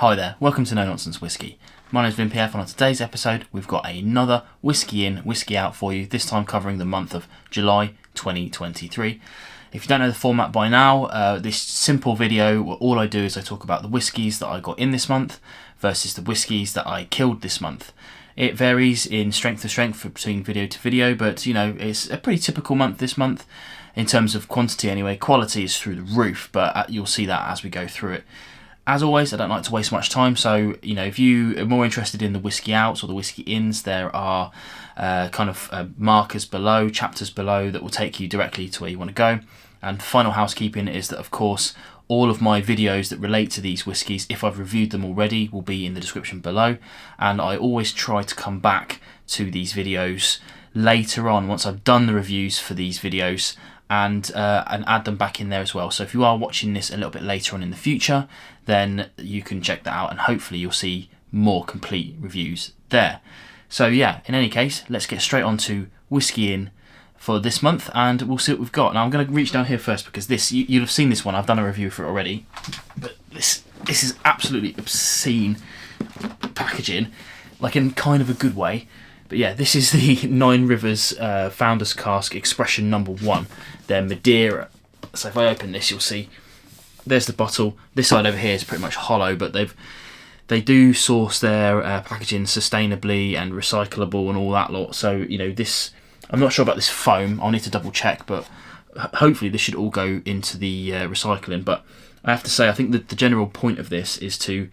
Hi there, welcome to No Nonsense Whiskey. My name is Vin PF and on today's episode we've got another Whisky In, Whisky Out for you, this time covering the month of July 2023. If you don't know the format by now, this simple video, all I do is I talk about the whiskies that I got in this month versus the whiskies that I killed this month. It varies in strength to strength between video to video, but you know, it's a pretty typical month this month in terms of quantity anyway. Quality is through the roof, but you'll see that as we go through it. As always, I don't like to waste much time, so you know, if you are more interested in the Whisky Outs or the Whisky Ins, there are markers below, chapters below that will take you directly to where you want to go. And final housekeeping is that, of course, all of my videos that relate to these whiskies, if I've reviewed them already, will be in the description below. And I always try to come back to these videos later on, once I've done the reviews for these videos, and add them back in there as well. So if you are watching this a little bit later on in the future, then you can check that out and hopefully you'll see more complete reviews there. So yeah, in any case, let's get straight on to Whisky In for this month and we'll see what we've got. Now I'm going to reach down here first because this, you'll have seen this one, I've done a review for it already, but this is absolutely obscene packaging, like in kind of a good way. But yeah, this is the Nine Rivers Founders Cask Expression number 1. They're Madeira. So if I open this, you'll see there's the bottle. This side over here is pretty much hollow, but they do source their packaging sustainably and recyclable and all that lot. So you know, this, I'm not sure about this foam. I'll need to double check, but hopefully this should all go into the recycling. But I have to say, I think that the general point of this is to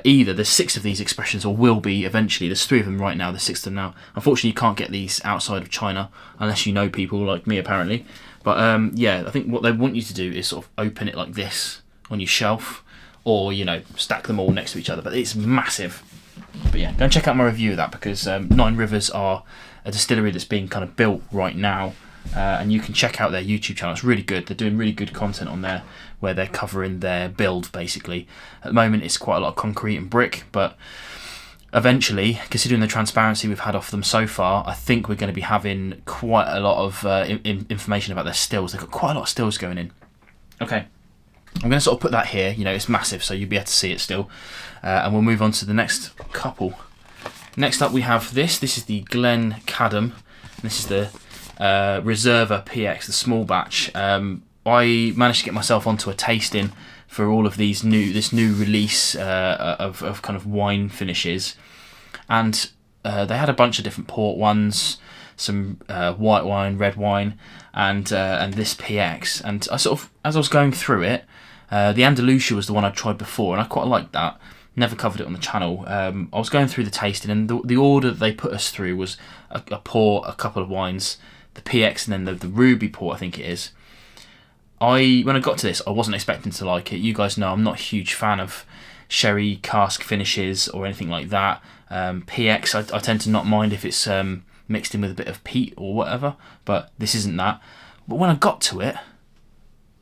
either there's 6 of these expressions or will be eventually. There's 3 of them right now, there's 6 of them now. Unfortunately you can't get these outside of China unless you know people like me apparently. But yeah, I think what they want you to do is sort of open it like this on your shelf, or you know, stack them all next to each other, but it's massive. But yeah, go and check out my review of that because Nine Rivers are a distillery that's being kind of built right now. And you can check out their YouTube channel. It's really good. They're doing really good content on there where they're covering their build basically. At the moment it's quite a lot of concrete and brick, but eventually, considering the transparency we've had off them so far, I think we're going to be having quite a lot of information about their stills. They've got quite a lot of stills going in. Okay, I'm going to sort of put that here. You know, it's massive, so you'll be able to see it still. And we'll move on to the next couple. Next up we have this. This is the Glencadam. This is the Reserva PX, the small batch. I managed to get myself onto a tasting for all of this new release of kind of wine finishes, and they had a bunch of different port ones, some white wine, red wine, and this PX. And I sort of, as I was going through it, the Andalusia was the one I'd tried before, and I quite liked that. Never covered it on the channel. I was going through the tasting, and the order that they put us through was a port, a couple of wines, the PX, and then the Ruby port, I think it is. When I got to this, I wasn't expecting to like it. You guys know I'm not a huge fan of sherry cask finishes or anything like that. PX, I tend to not mind if it's mixed in with a bit of peat or whatever, but this isn't that. But when I got to it,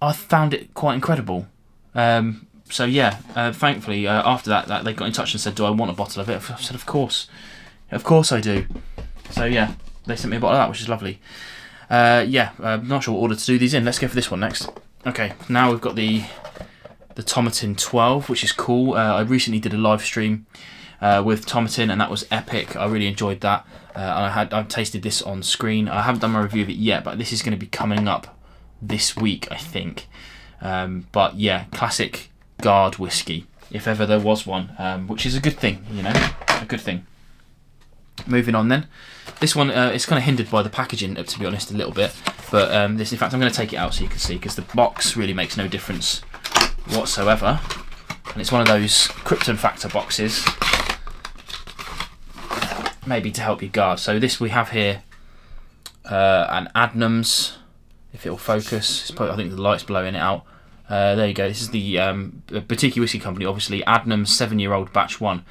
I found it quite incredible. So yeah, thankfully after that they got in touch and said, do I want a bottle of it? I said, of course I do. So yeah, they sent me a bottle of that, which is lovely. Yeah, I'm not sure what order to do these in. Let's go for this one next. Okay, now we've got the Tomatin 12, which is cool. I recently did a live stream with Tomatin, and that was epic. I really enjoyed that. I've tasted this on screen. I haven't done my review of it yet, but this is going to be coming up this week, I think. But yeah, classic guard whiskey, if ever there was one, which is a good thing, you know, a good thing. Moving on then. This one is kind of hindered by the packaging, to be honest, a little bit. But this, in fact, I'm going to take it out so you can see, because the box really makes no difference whatsoever. And it's one of those Krypton Factor boxes, maybe to help you guard. So this we have here an Adnams, if it'll focus. It's probably, I think the light's blowing it out. There you go. This is the Boutique Whiskey Company, obviously. Adnams 7-year-old batch 1.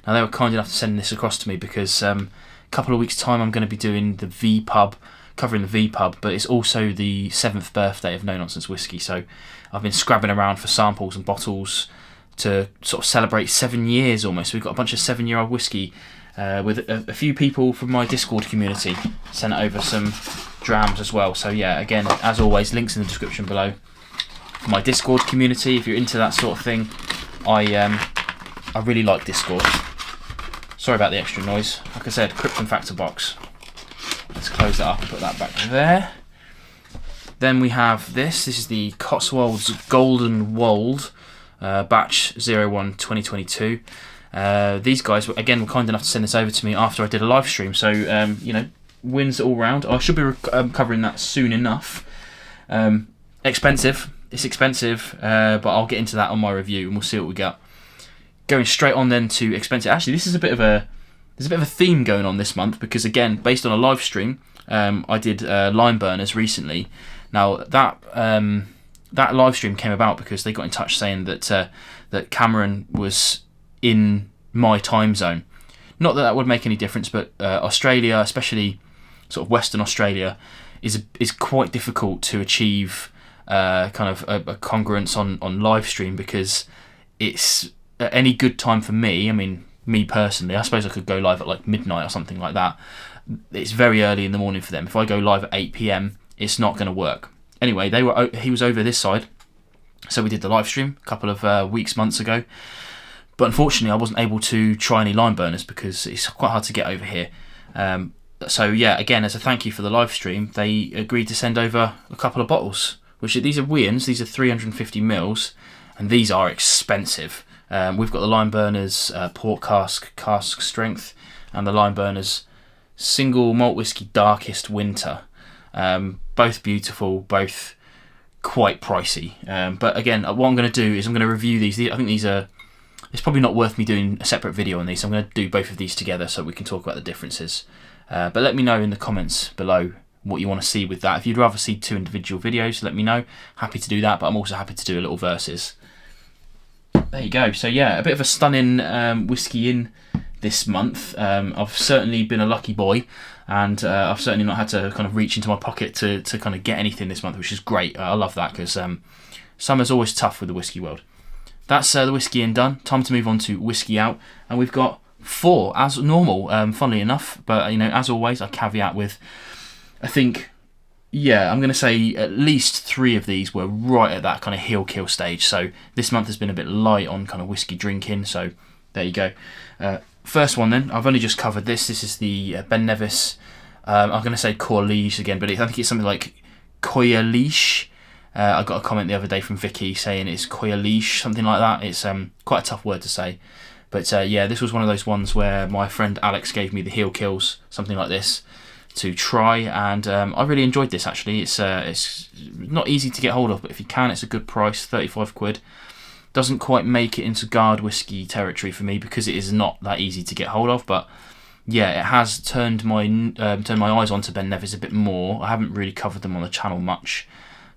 Now they were kind enough to send this across to me because a couple of weeks' time I'm going to be doing the V Pub, covering the V Pub, but it's also the 7th birthday of No Nonsense Whiskey. So I've been scrabbing around for samples and bottles to sort of celebrate 7 years almost. We've got a bunch of 7-year-old whiskey with a few people from my Discord community sent over some drams as well. So yeah, again, as always, links in the description below. For my Discord community, if you're into that sort of thing, I I really like this score. Sorry about the extra noise. Like I said, Krypton Factor box. Let's close that up and put that back there. Then we have this. This is the Cotswolds Golden Wold batch 01 2022. These guys, again, were kind enough to send this over to me after I did a live stream. So, you know, wins all round. I should be covering that soon enough. Expensive. It's expensive, but I'll get into that on my review and we'll see what we got. Going straight on then to expensive. Actually, this is a bit of a theme going on this month because, again, based on a live stream, I did lime burners recently. Now that live stream came about because they got in touch saying that that Cameron was in my time zone. Not that would make any difference, but Australia, especially sort of Western Australia, is quite difficult to achieve kind of a congruence on live stream because it's at any good time for me. I mean, me personally, I suppose I could go live at like midnight or something like that. It's very early in the morning for them. If I go live at 8 PM, it's not going to work. Anyway, he was over this side, so we did the live stream a couple of months ago. But unfortunately, I wasn't able to try any lime burners because it's quite hard to get over here. So yeah, again, as a thank you for the live stream, they agreed to send over a couple of bottles. These are Wians. These are 350 mils, and these are expensive. We've got the lime burners port cask strength, and the lime burners single malt whiskey darkest winter. Both beautiful, both quite pricey. But again, what I'm going to do is I'm going to review these. I think these are. It's probably not worth me doing a separate video on these. So I'm going to do both of these together so we can talk about the differences. But let me know in the comments below what you want to see with that. If you'd rather see 2 individual videos, let me know. Happy to do that, but I'm also happy to do a little versus. There you go. So yeah, a bit of a stunning whiskey in this month. I've certainly been a lucky boy, and I've certainly not had to kind of reach into my pocket to kind of get anything this month, which is great. I love that because summer's always tough with the whiskey world. That's the Whisky In done. Time to move on to Whisky Out, and we've got 4 as normal, funnily enough. But you know, as always, I caveat with, I think, yeah, I'm going to say at least 3 of these were right at that kind of heel kill stage. So this month has been a bit light on kind of whiskey drinking. So there you go. First one then, I've only just covered this. This is the Ben Nevis. I'm going to say Corlish again, but I think it's something like Coyalish. I got a comment the other day from Vicky saying it's Coyalish, something like that. It's quite a tough word to say. But yeah, this was one of those ones where my friend Alex gave me the heel kills, something like this, to try, and I really enjoyed this actually. It's not easy to get hold of, but if you can, it's a good price, 35 quid. Doesn't quite make it into guard whiskey territory for me because it is not that easy to get hold of, but yeah, it has turned my eyes onto Ben Nevis a bit more. I haven't really covered them on the channel much,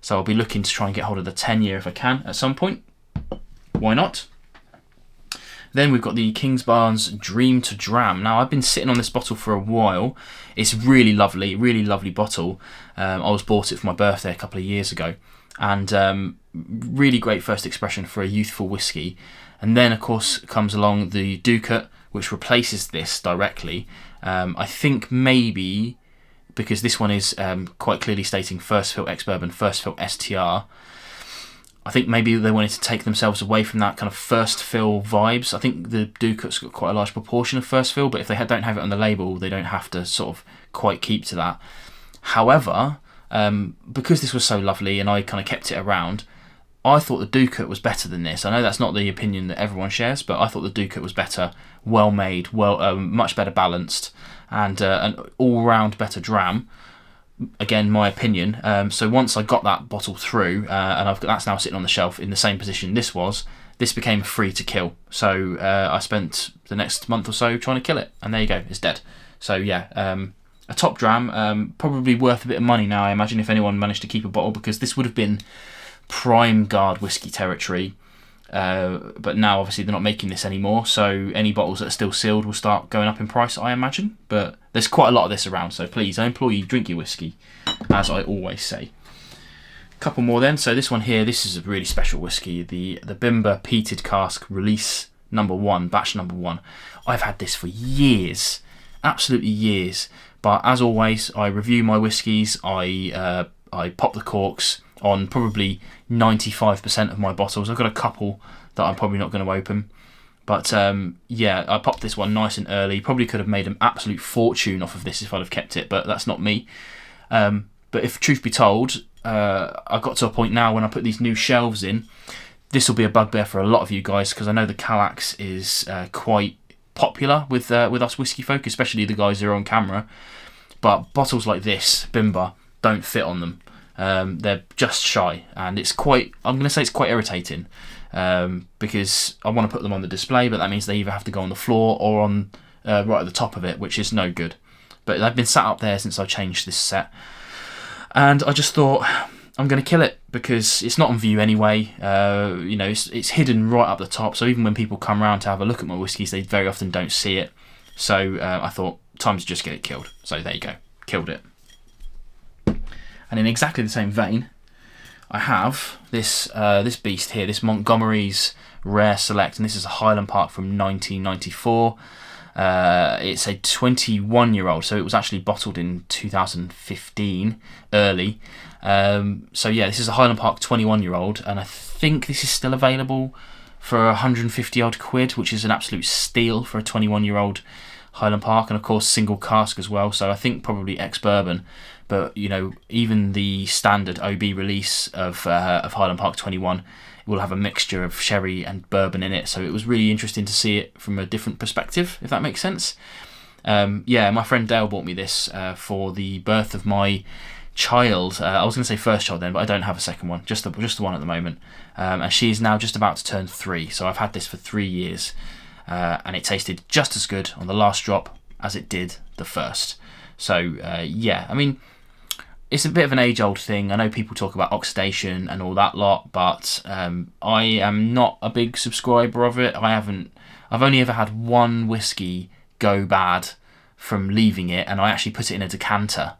so I'll be looking to try and get hold of the 10-year if I can at some point. Why not? Then we've got the Kingsbarns Dream to Dram. Now, I've been sitting on this bottle for a while. It's really lovely bottle. I was bought it for my birthday a couple of years ago, and really great first expression for a youthful whiskey. And then, of course, comes along the Ducat, which replaces this directly. I think maybe because this one is quite clearly stating first fill ex-bourbon, first fill STR. I think maybe they wanted to take themselves away from that kind of first fill vibes. I think the Ducat's got quite a large proportion of first fill, but if they don't have it on the label, they don't have to sort of quite keep to that. However, because this was so lovely and I kind of kept it around, I thought the Ducat was better than this. I know that's not the opinion that everyone shares, but I thought the Ducat was better, well made, much better balanced, and an all-round better dram. Again, my opinion. So once I got that bottle through, and that's now sitting on the shelf in the same position this became free to kill. So I spent the next month or so trying to kill it, and there you go, it's dead. So yeah, a top dram, probably worth a bit of money now, I imagine, if anyone managed to keep a bottle, because this would have been prime guard whiskey territory. But now obviously they're not making this anymore, so any bottles that are still sealed will start going up in price, I imagine. But there's quite a lot of this around, so please, I implore you, drink your whiskey, as I always say. A couple more then. So this one here, this is a really special whiskey, the Bimber Peated Cask Release number 1, batch number 1. I've had this for years, absolutely years. But as always, I review my whiskies, I pop the corks on probably 95% of my bottles. I've got a couple that I'm probably not going to open, But yeah, I popped this one nice and early. Probably could have made an absolute fortune off of this if I'd have kept it, but that's not me. But if truth be told, I got to a point now when I put these new shelves in, this will be a bugbear for a lot of you guys, because I know the Kallax is quite popular with us whisky folk, especially the guys who are on camera. But bottles like this, Bimber, don't fit on them. They're just shy, and it's quite, I'm going to say it's quite irritating, because I want to put them on the display, but that means they either have to go on the floor or on right at the top of it, which is no good. But they've been sat up there since I changed this set, and I just thought I'm going to kill it because it's not on view anyway. You know, it's hidden right up the top, so even when people come around to have a look at my whiskies, they very often don't see it. So I thought, time to just get it killed. So there you go, killed it. And in exactly the same vein, I have this this beast here, this Montgomery's Rare Select, and this is a Highland Park from 1994. It's a 21-year-old, so it was actually bottled in 2015, early. So yeah, this is a Highland Park 21-year-old, and I think this is still available for 150 odd quid, which is an absolute steal for a 21-year-old Highland Park, and of course single cask as well. So I think probably ex-bourbon, but you know, even the standard OB release of Highland Park 21 will have a mixture of sherry and bourbon in it. So it was really interesting to see it from a different perspective, if that makes sense. Yeah, my friend Dale bought me this for the birth of my child. I was going to say first child then, but I don't have a second one, just the one at the moment. And she's now just about to turn 3, so I've had this for 3 years, and it tasted just as good on the last drop as it did the first. So yeah, I mean, it's a bit of an age-old thing. I know people talk about oxidation and all that lot, but I am not a big subscriber of it. I've only ever had one whiskey go bad from leaving it, and I actually put it in a decanter.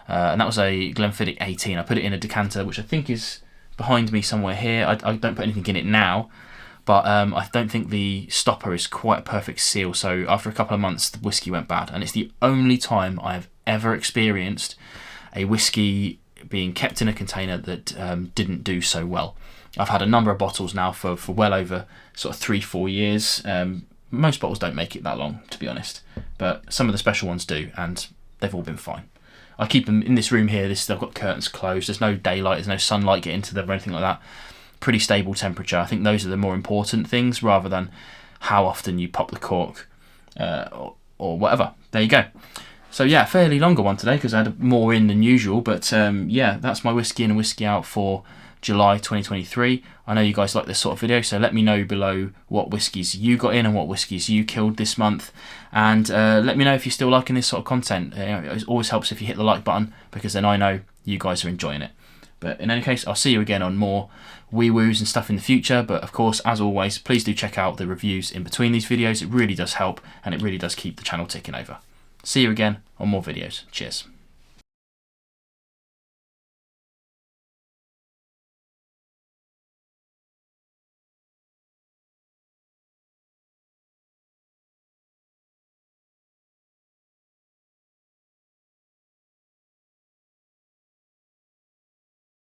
And that was a Glenfiddich 18. I put it in a decanter, which I think is behind me somewhere here. I don't put anything in it now, but I don't think the stopper is quite a perfect seal. So after a couple of months, the whiskey went bad, and it's the only time I have ever experienced a whiskey being kept in a container that didn't do so well. I've had a number of bottles now for well over sort of 3-4 years. Most bottles don't make it that long, to be honest, but some of the special ones do, and they've all been fine. I keep them in this room here. I've got curtains closed. There's no daylight. There's no sunlight getting to them or anything like that. Pretty stable temperature. I think those are the more important things, rather than how often you pop the cork or whatever. There you go. So yeah, fairly longer one today because I had more in than usual. But yeah, that's my Whisky In and Whisky Out for July 2023. I know you guys like this sort of video, so let me know below what whiskies you got in and what whiskies you killed this month. And let me know if you're still liking this sort of content. It always helps if you hit the like button, because then I know you guys are enjoying it. But in any case, I'll see you again on more WIWOs and stuff in the future. But of course, as always, please do check out the reviews in between these videos. It really does help, and it really does keep the channel ticking over. See you again on more videos. Cheers.